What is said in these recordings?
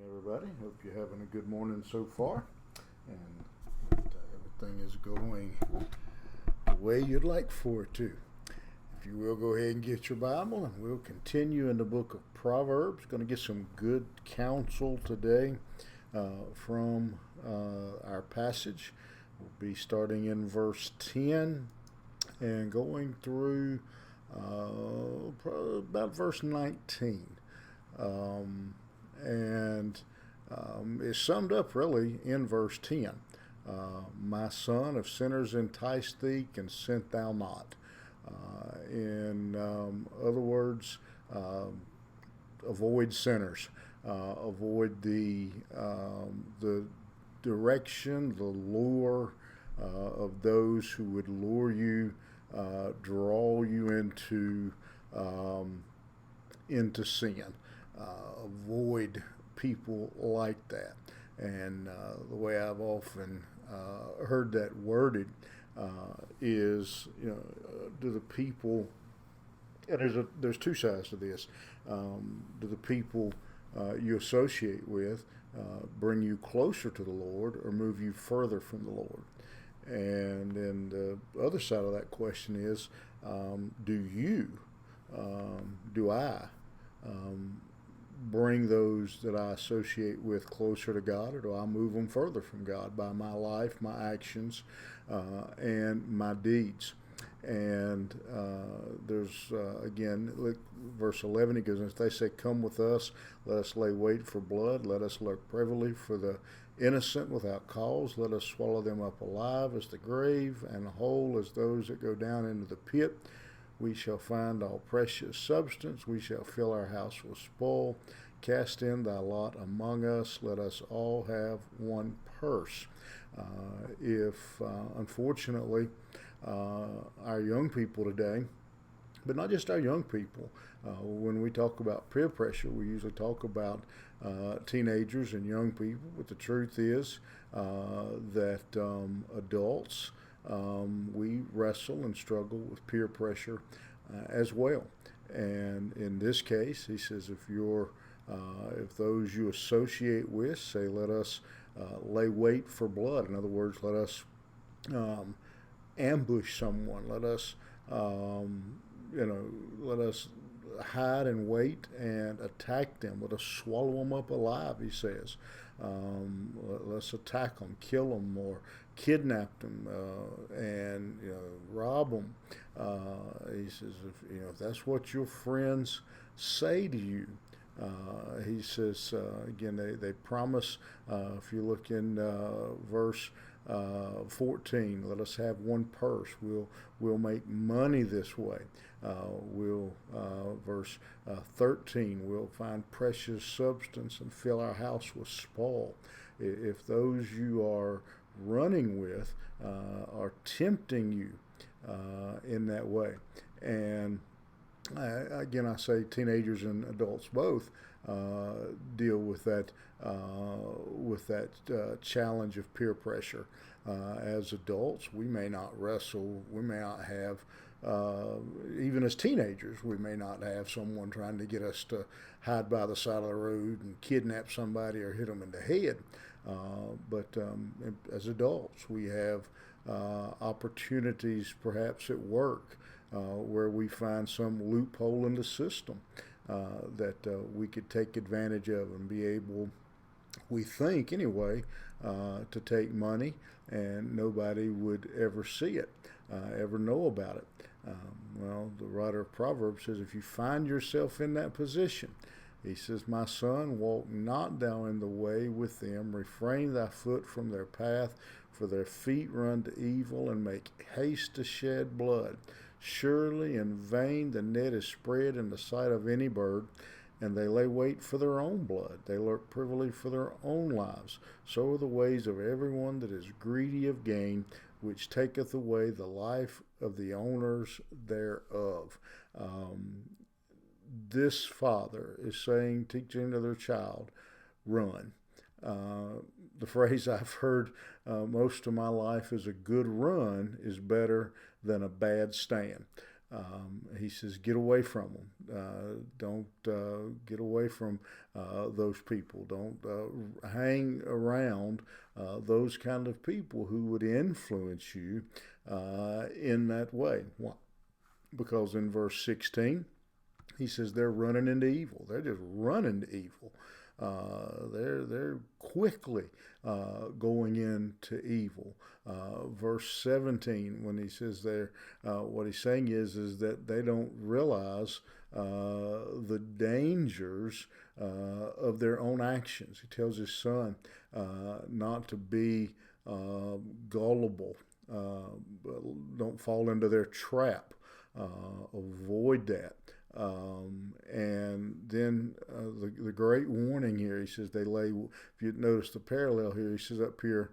Everybody. Hope you're having a good morning so far, and everything is going the way you'd like for it to. If you will, go ahead and get your Bible, and we'll continue in the book of Proverbs. Going to get some good counsel today from our passage. We'll be starting in verse 10 and going through about verse 19. And it's summed up really in verse 10. My son, if sinners entice thee, consent thou not. In other words, avoid sinners. Avoid the direction, the lure of those who would lure you, draw you into sin. Avoid people like that. And the way I've often heard that worded is, do the people, and there's two sides to this. Do the people you associate with bring you closer to the Lord or move you further from the Lord? And then the other side of that question is, do I bring those that I associate with closer to God, or do I move them further from God by my life, my actions, and my deeds? And there's, again, verse 11, he goes, if they say, come with us, let us lay wait for blood, let us lurk privily for the innocent without cause, let us swallow them up alive as the grave, and whole as those that go down into the pit. We shall find all precious substance. We shall fill our house with spoil. Cast in thy lot among us. Let us all have one purse. Unfortunately, our young people today, but not just our young people, when we talk about peer pressure, we usually talk about teenagers and young people. But the truth is that adults, we wrestle and struggle with peer pressure as well. And in this case, he says, if those you associate with say, let us lay wait for blood. In other words, let us ambush someone. Let us, let us hide and wait and attack them. Let us swallow them up alive, he says. Let's attack them, kill them, or kidnap them, and rob them. He says, if that's what your friends say to you, he says, again, they promise, if you look in verse 14, let us have one purse. We'll make money this way. Verse 13, we'll find precious substance and fill our house with spoil. If those you are running with are tempting you in that way, and again, I say teenagers and adults both deal with that challenge of peer pressure. As adults, we may not wrestle. We may not have, even as teenagers, we may not have someone trying to get us to hide by the side of the road and kidnap somebody or hit them in the head. But as adults, we have opportunities, perhaps at work, where we find some loophole in the system that we could take advantage of and be able, we think anyway, to take money, and nobody would ever see it, ever know about it. Well, the writer of Proverbs says, if you find yourself in that position, he says, my son, walk not thou in the way with them, refrain thy foot from their path, for their feet run to evil and make haste to shed blood. Surely in vain the net is spread in the sight of any bird, and they lay wait for their own blood. They lurk privily for their own lives. So are the ways of everyone that is greedy of gain, which taketh away the life of the owners thereof. This father is saying, teaching to their child, run. The phrase I've heard most of my life is, a good run is better than a bad stand. He says, get away from them. Don't get away from those people. Don't hang around those kind of people who would influence you in that way. Why? Because in verse 16, he says they're running into evil. They're just running to evil. They're quickly going into evil. Verse 17, when he says there, what he's saying is that they don't realize the dangers of their own actions. He tells his son not to be gullible. Don't fall into their trap. Avoid that. And then the great warning here, he says they lay, if you notice the parallel here, he says up here,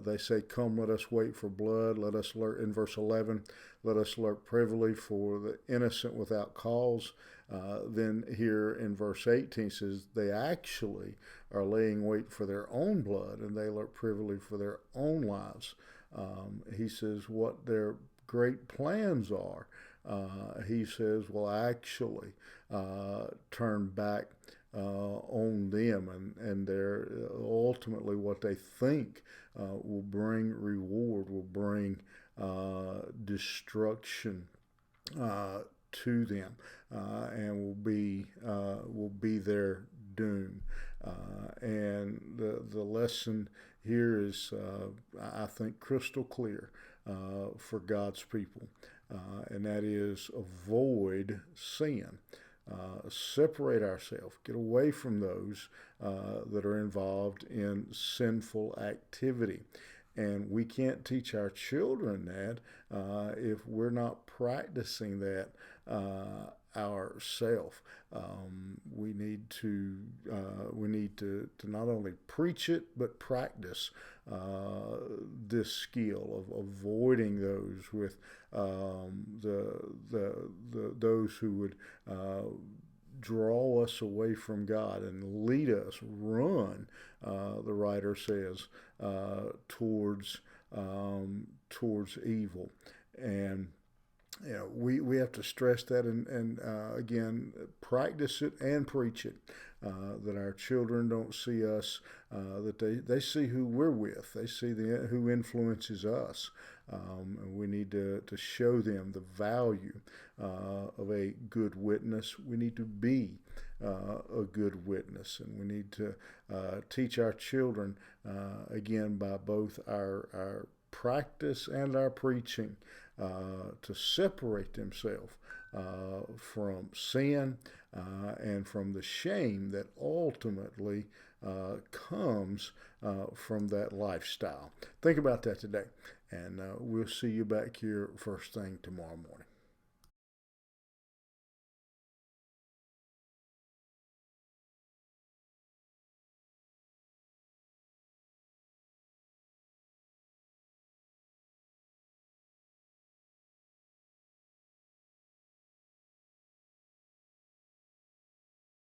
they say, come, let us wait for blood, let us lurk, in verse 11, let us lurk privily for the innocent without cause. Then here in verse 18 he says they actually are laying wait for their own blood, and they lurk privily for their own lives. He says what their great plans are. He says will actually turn back on them, and they're ultimately what they think will bring reward, will bring destruction to them, and will be their doom. And the lesson here is, I think, crystal clear for God's people. And that is avoid sin. Separate ourselves. Get away from those that are involved in sinful activity. And we can't teach our children that if we're not practicing that ourselves. We need to not only preach it but practice this skill of avoiding those with those who would draw us away from God and lead us, run, the writer says, towards evil. And we have to stress that and again, practice it and preach it, that our children don't see us, that they see who we're with. They see who influences us. And we need to show them the value of a good witness. We need to be a good witness, and we need to teach our children, again, by both our practice and our preaching, to separate themselves from sin and from the shame that ultimately comes from that lifestyle. Think about that today, and we'll see you back here first thing tomorrow morning.